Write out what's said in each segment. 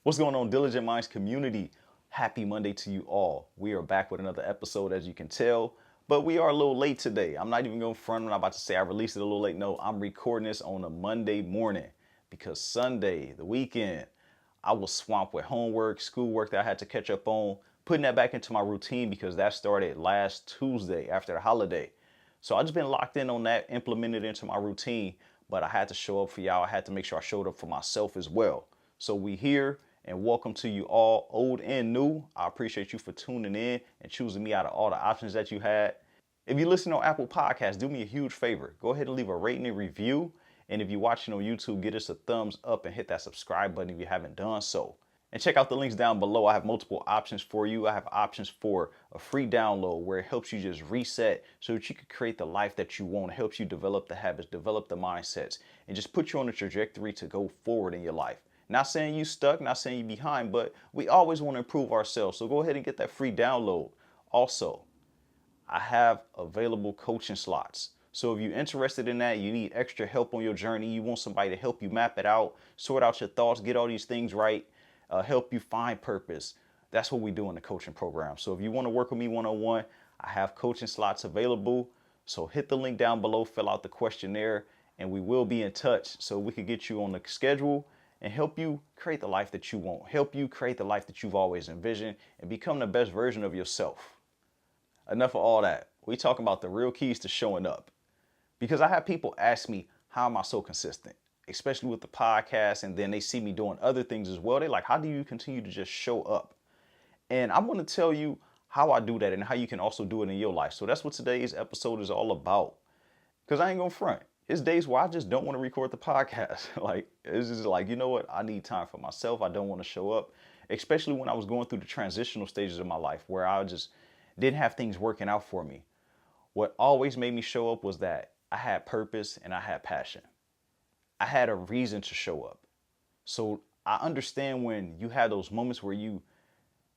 What's going on, Diligent Minds community? Happy Monday to you all. We are back with another episode, as you can tell, but we are a little late today. I'm not even going to front when I'm about to say I released it a little late. No, I'm recording this on a Monday morning because Sunday, the weekend, I was swamped with homework, schoolwork that I had to catch up on, putting that back into my routine because that started last Tuesday after the holiday. So I just been locked in on that, implemented into my routine, but I had to show up for y'all. I had to make sure I showed up for myself as well. So we here and welcome to you all, old and new. I appreciate you for tuning in and choosing me out of all the options that you had. If you listen on Apple Podcasts, do me a huge favor. Go ahead and leave a rating and review. And if you're watching on YouTube, get us a thumbs up and hit that subscribe button if you haven't done so. And check out the links down below. I have multiple options for you. I have options for a free download where it helps you just reset so that you can create the life that you want. It helps you develop the habits, develop the mindsets, and just put you on a trajectory to go forward in your life. Not saying you stuck, not saying you behind, but we always want to improve ourselves. So go ahead and get that free download. Also, I have available coaching slots. So if you're interested in that, you need extra help on your journey, you want somebody to help you map it out, sort out your thoughts, get all these things right, help you find purpose. That's what we do in the coaching program. So if you want to work with me one-on-one, I have coaching slots available. So hit the link down below, fill out the questionnaire, and we will be in touch so we can get you on the schedule and help you create the life that you want, help you create the life that you've always envisioned and become the best version of yourself. Enough of all that. We talk about the real keys to showing up. Because I have people ask me, how am I so consistent? Especially with the podcast, and then they see me doing other things as well. They're like, how do you continue to just show up? And I want to tell you how I do that and how you can also do it in your life. So that's what today's episode is all about. Because I ain't gonna front. It's days where I just don't want to record the podcast. Like, it's just like, you know what? I need time for myself. I don't want to show up, especially when I was going through the transitional stages of my life where I just didn't have things working out for me. What always made me show up was that I had purpose and I had passion. I had a reason to show up. So I understand when you have those moments where you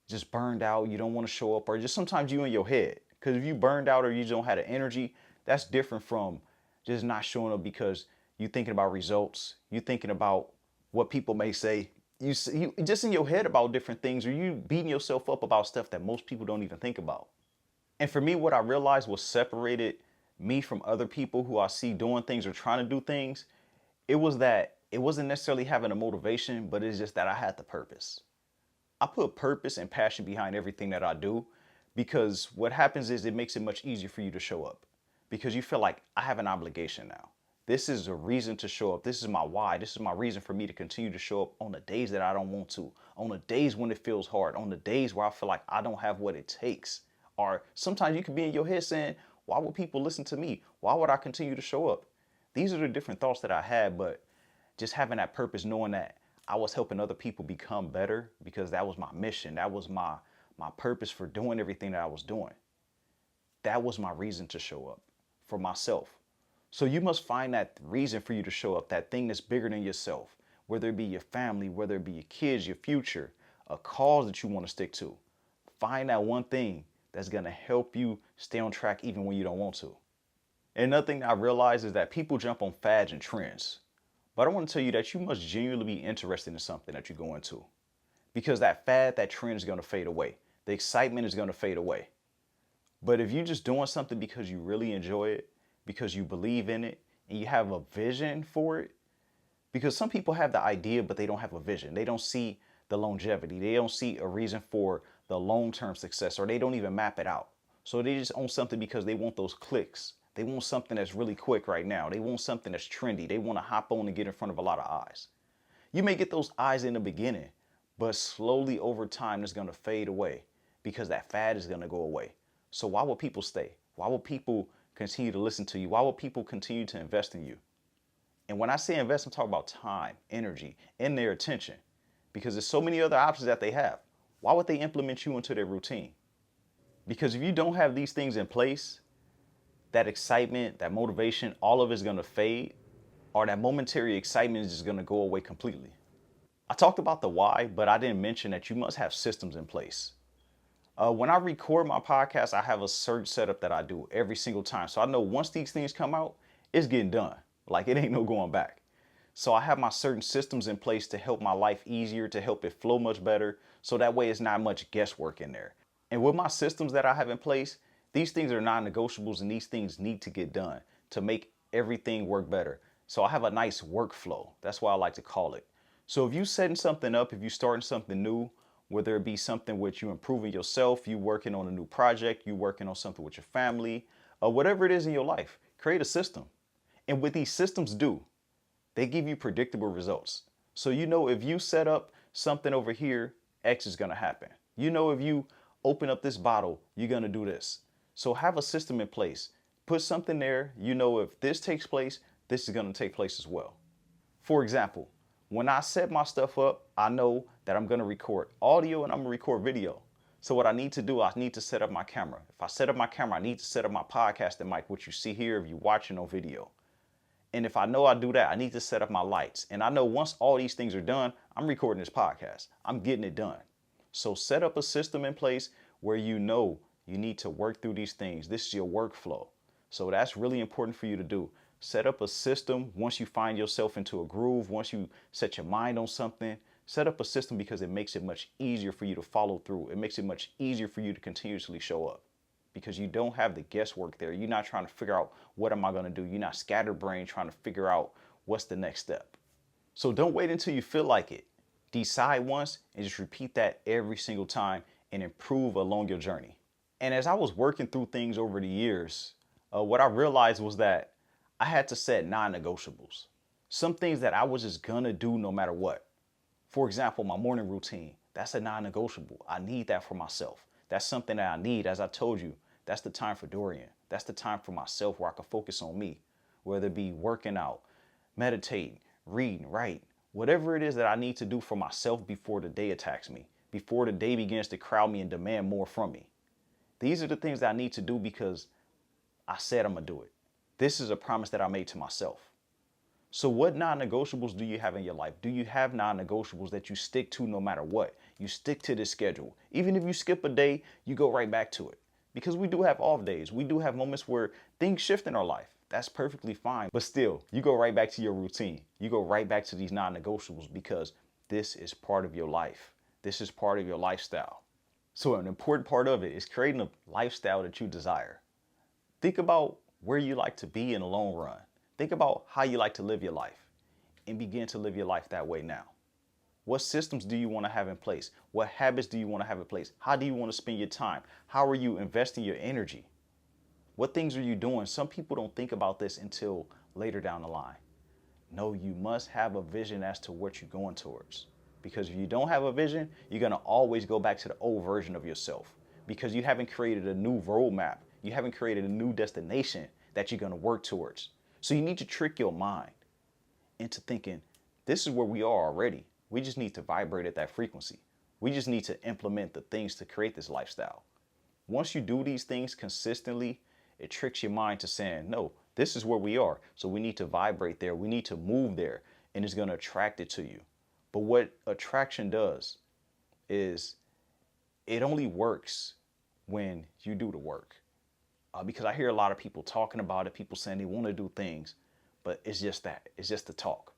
just burned out, you don't want to show up, or just sometimes you in your head. Because if you burned out or you don't have the energy, that's different from just not showing up because you thinking about results, you thinking about what people may say, you just in your head about different things, or you beating yourself up about stuff that most people don't even think about. And for me, what I realized was separated me from other people who I see doing things or trying to do things, it was that it wasn't necessarily having a motivation, but it's just that I had the purpose. I put purpose and passion behind everything that I do because what happens is it makes it much easier for you to show up because you feel like I have an obligation now. This is a reason to show up. This is my why. This is my reason for me to continue to show up on the days that I don't want to, on the days when it feels hard, on the days where I feel like I don't have what it takes. Or sometimes you could be in your head saying, why would people listen to me? Why would I continue to show up? These are the different thoughts that I had, but just having that purpose, knowing that I was helping other people become better because that was my mission. That was my purpose for doing everything that I was doing. That was my reason to show up for myself. So you must find that reason for you to show up, that thing that's bigger than yourself, whether it be your family, whether it be your kids, your future, a cause that you want to stick to. Find that one thing that's going to help you stay on track even when you don't want to. And another thing I realize is that people jump on fads and trends. But I want to tell you that you must genuinely be interested in something that you go into. Because that fad, that trend is going to fade away. The excitement is going to fade away. But if you're just doing something because you really enjoy it, because you believe in it, and you have a vision for it, because some people have the idea, but they don't have a vision. They don't see the longevity. They don't see a reason for the long-term success, or they don't even map it out. So they just own something because they want those clicks. They want something that's really quick right now. They want something that's trendy. They want to hop on and get in front of a lot of eyes. You may get those eyes in the beginning, but slowly over time, it's going to fade away because that fad is going to go away. So why would people stay? Why would people continue to listen to you? Why would people continue to invest in you? And when I say invest, I'm talking about time, energy, and their attention, because there's so many other options that they have. Why would they implement you into their routine? Because if you don't have these things in place, that excitement, that motivation, all of it is going to fade, or that momentary excitement is just going to go away completely. I talked about the why, but I didn't mention that you must have systems in place. When I record my podcast, I have a certain setup that I do every single time. So I know once these things come out, it's getting done. Like, it ain't no going back. So I have my certain systems in place to help my life easier, to help it flow much better. So that way it's not much guesswork in there. And with my systems that I have in place, these things are non-negotiables and these things need to get done to make everything work better. So I have a nice workflow. That's why I like to call it. So if you setting something up, if you starting something new, whether it be something with you improving yourself, you working on a new project, you working on something with your family, or whatever it is in your life, create a system. And what these systems do, they give you predictable results. So you know if you set up something over here, X is gonna happen. You know if you open up this bottle, you're gonna do this. So have a system in place. Put something there, you know if this takes place, this is gonna take place as well. For example, when I set my stuff up, I know that I'm gonna record audio and I'm gonna record video. So what I need to do, I need to set up my camera. If I set up my camera, I need to set up my podcasting mic, which you see here if you're watching on video. And if I know I do that, I need to set up my lights. And I know once all these things are done, I'm recording this podcast. I'm getting it done. So set up a system in place where you know you need to work through these things. This is your workflow. So that's really important for you to do. Set up a system once you find yourself into a groove, once you set your mind on something. Set up a system because it makes it much easier for you to follow through. It makes it much easier for you to continuously show up because you don't have the guesswork there. You're not trying to figure out what am I going to do. You're not scatterbrained trying to figure out what's the next step. So don't wait until you feel like it. Decide once and just repeat that every single time and improve along your journey. And as I was working through things over the years, what I realized was that I had to set non-negotiables. Some things that I was just gonna do no matter what. For example, my morning routine, that's a non-negotiable. I need that for myself. That's something that I need. As I told you, that's the time for Dorian. That's the time for myself where I can focus on me, whether it be working out, meditating, reading, writing, whatever it is that I need to do for myself before the day attacks me, before the day begins to crowd me and demand more from me. These are the things that I need to do because I said I'm gonna do it. This is a promise that I made to myself. So what non-negotiables do you have in your life? Do you have non-negotiables that you stick to no matter what? You stick to this schedule. Even if you skip a day, you go right back to it. Because we do have off days. We do have moments where things shift in our life. That's perfectly fine. But still, you go right back to your routine. You go right back to these non-negotiables because this is part of your life. This is part of your lifestyle. So an important part of it is creating a lifestyle that you desire. Think about where you like to be in the long run. Think about how you like to live your life and begin to live your life that way now. What systems do you want to have in place? What habits do you want to have in place? How do you want to spend your time? How are you investing your energy? What things are you doing? Some people don't think about this until later down the line. No, you must have a vision as to what you're going towards. Because if you don't have a vision, you're going to always go back to the old version of yourself because you haven't created a new roadmap. You haven't created a new destination that you're going to work towards. So you need to trick your mind into thinking, this is where we are already. We just need to vibrate at that frequency. We just need to implement the things to create this lifestyle. Once you do these things consistently, it tricks your mind to saying, no, this is where we are. So we need to vibrate there. We need to move there. And it's going to attract it to you. But what attraction does is it only works when you do the work. Because I hear a lot of people talking about it, people saying they want to do things, but it's just that. It's just the talk.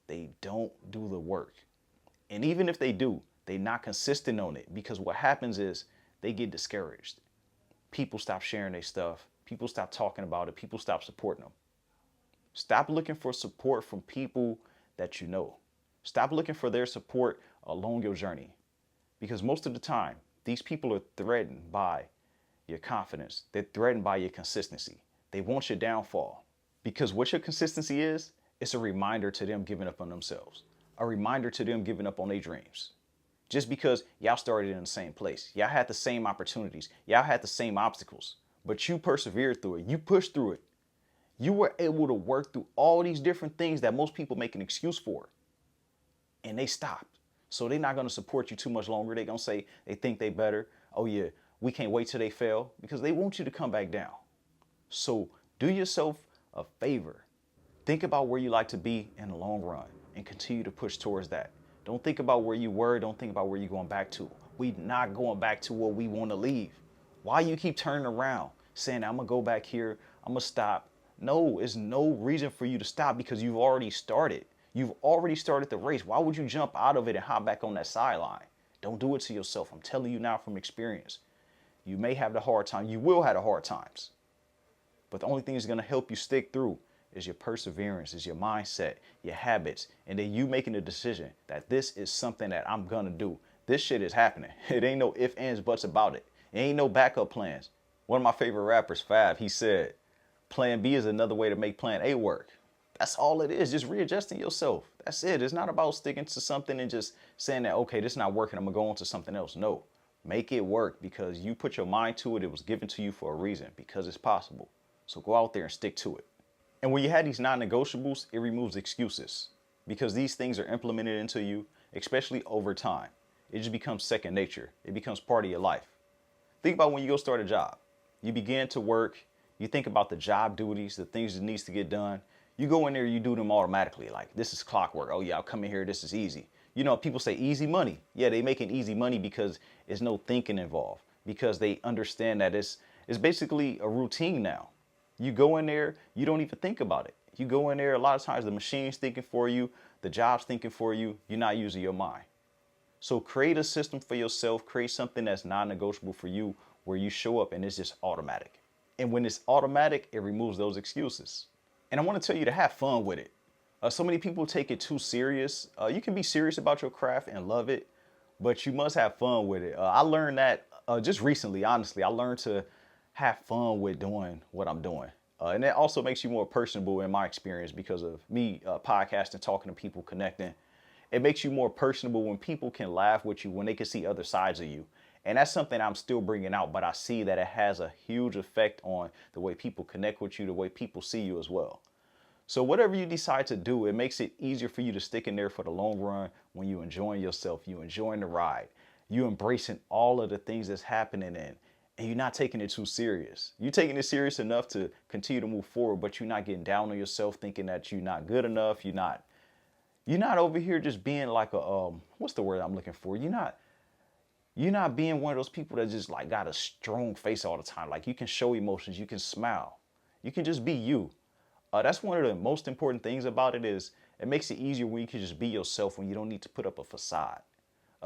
They don't do the work. And even if they do, they're not consistent on it because what happens is they get discouraged. People stop sharing their stuff. People stop talking about it. People stop supporting them. Stop looking for support from people that you know. Stop looking for their support along your journey because most of the time, these people are threatened by your confidence. They're threatened by your consistency. They want your downfall because what your consistency is, it's a reminder to them giving up on themselves, a reminder to them giving up on their dreams. Just because y'all started in the same place, y'all had the same opportunities, y'all had the same obstacles, but you persevered through it. You pushed through it. You were able to work through all these different things that most people make an excuse for, and they stopped. So they're not going to support you too much longer. They're going to say they think they better. Oh yeah, we can't wait till they fail because they want you to come back down. So do yourself a favor. Think about where you like to be in the long run and continue to push towards that. Don't think about where you were. Don't think about where you're going back to. We're not going back to where we want to leave. Why you keep turning around saying, I'm going to go back here. I'm going to stop. No, there's no reason for you to stop because you've already started. You've already started the race. Why would you jump out of it and hop back on that sideline? Don't do it to yourself. I'm telling you now from experience. You may have the hard time. You will have the hard times. But the only thing that's going to help you stick through is your perseverance, is your mindset, your habits, and then you making a decision that this is something that I'm going to do. This shit is happening. It ain't no ifs, ands, buts about it. It ain't no backup plans. One of my favorite rappers, Fab, he said, plan B is another way to make plan A work. That's all it is, just readjusting yourself. That's it. It's not about sticking to something and just saying that, okay, this is not working, I'm going to go on to something else. No, make it work because you put your mind to it. It was given to you for a reason, because it's possible. So go out there and stick to it. And when you have these non-negotiables, it removes excuses because these things are implemented into you, especially over time. It just becomes second nature. It becomes part of your life. Think about when you go start a job. You begin to work. You think about the job duties, the things that needs to get done. You go in there, you do them automatically. Like, this is clockwork. Oh, yeah, I'll come in here. This is easy. You know, people say easy money. Yeah, they making easy money because there's no thinking involved, because they understand that it's basically a routine now. You go in there, you don't even think about it. You go in there, a lot of times the machine's thinking for you, the job's thinking for you, you're not using your mind. So create a system for yourself, create something that's non-negotiable for you where you show up and it's just automatic. And when it's automatic, it removes those excuses. And I want to tell you to have fun with it. So many people take it too serious. You can be serious about your craft and love it, but you must have fun with it. I learned that just recently, honestly. I learned to have fun with doing what I'm doing. And that also makes you more personable in my experience because of me podcasting, talking to people, connecting. It makes you more personable when people can laugh with you, when they can see other sides of you. And that's something I'm still bringing out, but I see that it has a huge effect on the way people connect with you, the way people see you as well. So whatever you decide to do, it makes it easier for you to stick in there for the long run when you're enjoying yourself, you're enjoying the ride, you're embracing all of the things that's happening and you're not taking it too serious. You're taking it serious enough to continue to move forward, but you're not getting down on yourself thinking that you're not good enough. You're not over here just being like a, what's the word I'm looking for? You're not being one of those people that just like got a strong face all the time. Like you can show emotions, you can smile, you can just be you. That's one of the most important things about it is it makes it easier when you can just be yourself, when you don't need to put up a facade.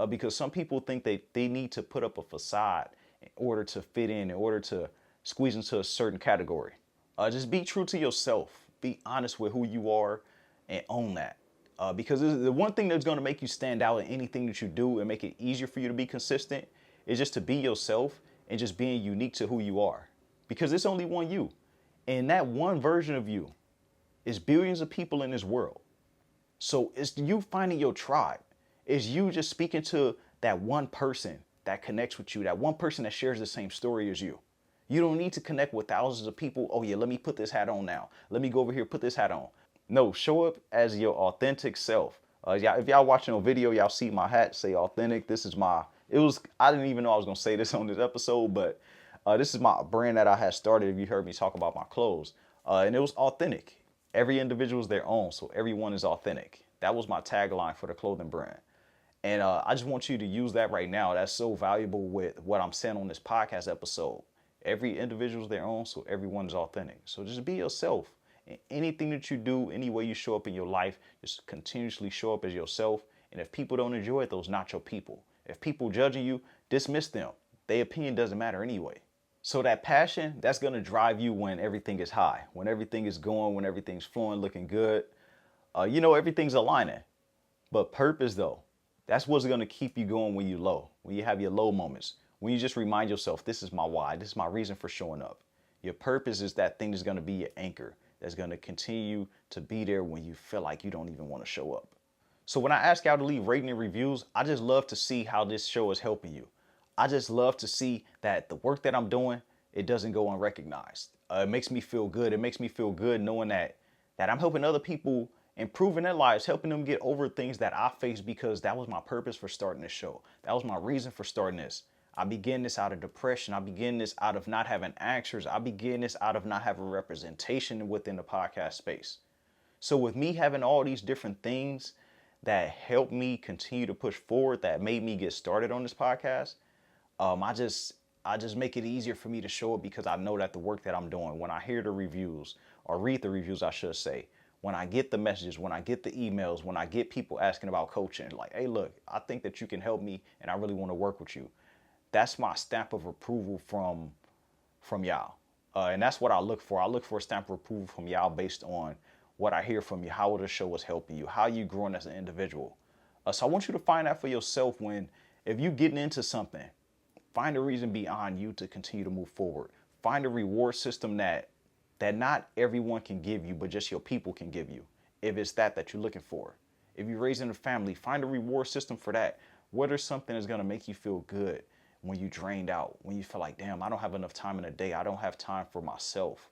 Because some people think they need to put up a facade in order to fit in order to squeeze into a certain category. Just be true to yourself. Be honest with who you are and own that. Because the one thing that's going to make you stand out in anything that you do and make it easier for you to be consistent is just to be yourself and just being unique to who you are. Because it's only one you. And that one version of you is billions of people in this world. So it's you finding your tribe. It's you just speaking to that one person that connects with you, that one person that shares the same story as you. You don't need to connect with thousands of people. Oh yeah, let me put this hat on now. Let me go over here, put this hat on. No, show up as your authentic self. If y'all watching a video, y'all see my hat, say authentic. This is I didn't even know I was gonna say this on this episode, but this is my brand that I had started. If you heard me talk about my clothes, and it was authentic. Every individual is their own, so everyone is authentic. That was my tagline for the clothing brand. And I just want you to use that right now. That's so valuable with what I'm saying on this podcast episode. Every individual is their own, so everyone is authentic. So just be yourself. And anything that you do, any way you show up in your life, just continuously show up as yourself. And if people don't enjoy it, those are not your people. If people judging you, dismiss them. Their opinion doesn't matter anyway. So that passion, that's going to drive you when everything is high, when everything is going, when everything's flowing, looking good. Everything's aligning. But purpose, though, that's what's going to keep you going when you're low, when you have your low moments, when you just remind yourself, this is my why, this is my reason for showing up. Your purpose is that thing that's going to be your anchor, that's going to continue to be there when you feel like you don't even want to show up. So when I ask y'all to leave rating and reviews, I just love to see how this show is helping you. I just love to see that the work that I'm doing, it doesn't go unrecognized. It makes me feel good. It makes me feel good knowing that I'm helping other people improving their lives, helping them get over things that I faced, because that was my purpose for starting this show. That was my reason for starting this. I began this out of depression. I began this out of not having answers. I began this out of not having representation within the podcast space. So with me having all these different things that helped me continue to push forward, that made me get started on this podcast, I just make it easier for me to show up, because I know that the work that I'm doing, when I hear the reviews, or read the reviews, I should say, when I get the messages, when I get the emails, when I get people asking about coaching, like, hey, look, I think that you can help me and I really want to work with you. That's my stamp of approval from y'all. And that's what I look for. I look for a stamp of approval from y'all based on what I hear from you, how the show is helping you, how you growing as an individual. So I want you to find out for yourself if you getting into something, find a reason beyond you to continue to move forward. Find a reward system that not everyone can give you, but just your people can give you. If it's that you're looking for. If you're raising a family, find a reward system for that. What is something that's going to make you feel good when you're drained out, when you feel like, damn, I don't have enough time in a day. I don't have time for myself.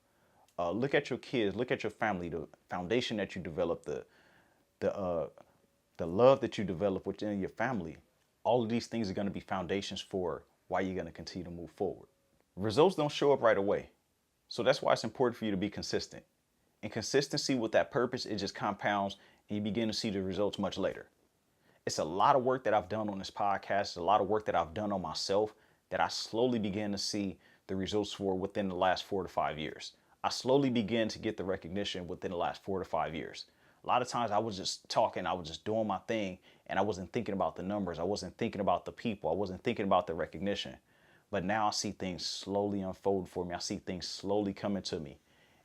Look at your kids, look at your family, the foundation that you develop, the love that you develop within your family. All of these things are going to be foundations for why you're going to continue to move forward. Results don't show up right away. So that's why it's important for you to be consistent. And consistency with that purpose, it just compounds and you begin to see the results much later. It's a lot of work that I've done on this podcast. It's a lot of work that I've done on myself that I slowly began to see the results for within the last 4 to 5 years. I slowly began to get the recognition within the last 4 to 5 years. A lot of times I was just talking, I was just doing my thing, and I wasn't thinking about the numbers. I wasn't thinking about the people. I wasn't thinking about the recognition. But now I see things slowly unfold for me. I see things slowly coming to me,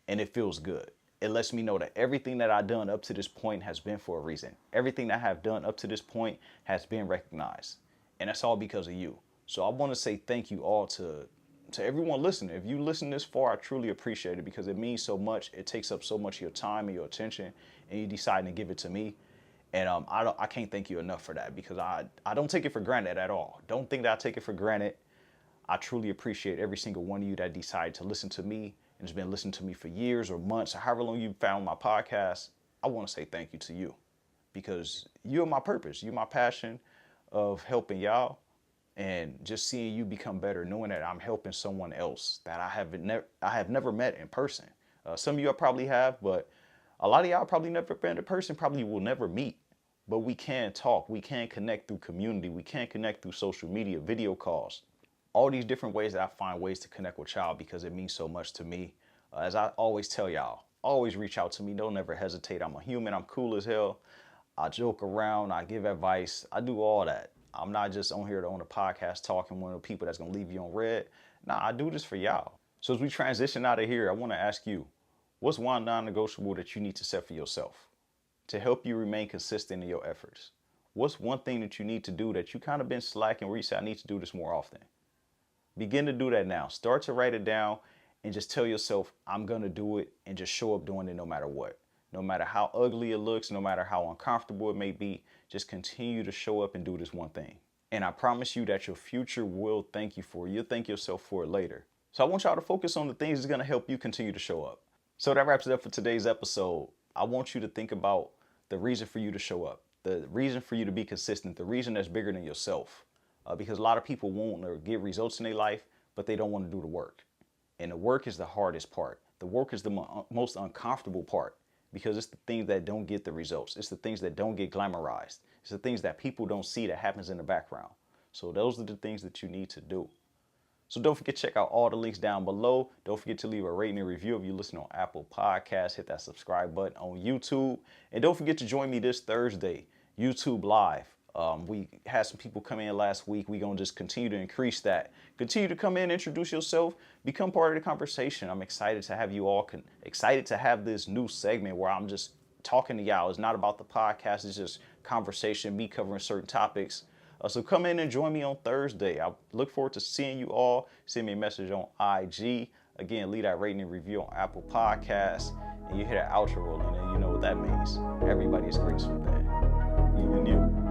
and it feels good. It lets me know that everything that I've done up to this point has been for a reason. Everything that I have done up to this point has been recognized, and that's all because of you. So I want to say thank you all to everyone listening. If you listen this far, I truly appreciate it because it means so much. It takes up so much of your time and your attention, and you deciding to give it to me. And I can't thank you enough for that because I don't take it for granted at all. Don't think that I take it for granted. I truly appreciate every single one of you that decided to listen to me and has been listening to me for years or months or however long you found my podcast. I want to say thank you to you because you're my purpose. You're my passion of helping y'all and just seeing you become better, knowing that I'm helping someone else that I have never met in person. Some of you I probably have, but a lot of y'all probably never been in person, probably will never meet. But we can talk. We can connect through community. We can connect through social media, video calls. All these different ways that I find ways to connect with y'all because it means so much to me. As I always tell y'all, always reach out to me. Don't ever hesitate. I'm a human. I'm cool as hell. I joke around. I give advice. I do all that. I'm not just on here on a podcast talking one of the people that's going to leave you on red. Nah, I do this for y'all. So as we transition out of here, I want to ask you, what's one non-negotiable that you need to set for yourself to help you remain consistent in your efforts? What's one thing that you need to do that you kind of been slacking where you say, I need to do this more often? Begin to do that now. Start to write it down and just tell yourself, I'm going to do it and just show up doing it no matter what. No matter how ugly it looks, no matter how uncomfortable it may be, just continue to show up and do this one thing. And I promise you that your future will thank you for it. You'll thank yourself for it later. So I want y'all to focus on the things that's going to help you continue to show up. So that wraps it up for today's episode. I want you to think about the reason for you to show up, the reason for you to be consistent, the reason that's bigger than yourself. Because a lot of people want to get results in their life, but they don't want to do the work. And the work is the hardest part. The work is the most uncomfortable part because it's the things that don't get the results. It's the things that don't get glamorized. It's the things that people don't see that happens in the background. So those are the things that you need to do. So don't forget to check out all the links down below. Don't forget to leave a rating and review if you listen on Apple Podcasts. Hit that subscribe button on YouTube. And don't forget to join me this Thursday, YouTube Live. We had some people come in last week. We're going to just continue to increase that. Continue to come in, introduce yourself, become part of the conversation. I'm excited to have you all, excited to have this new segment where I'm just talking to y'all. It's not about the podcast. It's just conversation, me covering certain topics. So come in and join me on Thursday. I look forward to seeing you all. Send me a message on IG. Again, leave that rating and review on Apple Podcasts. And you hear that outro rolling and you know what that means. Everybody is graceful then. Even you.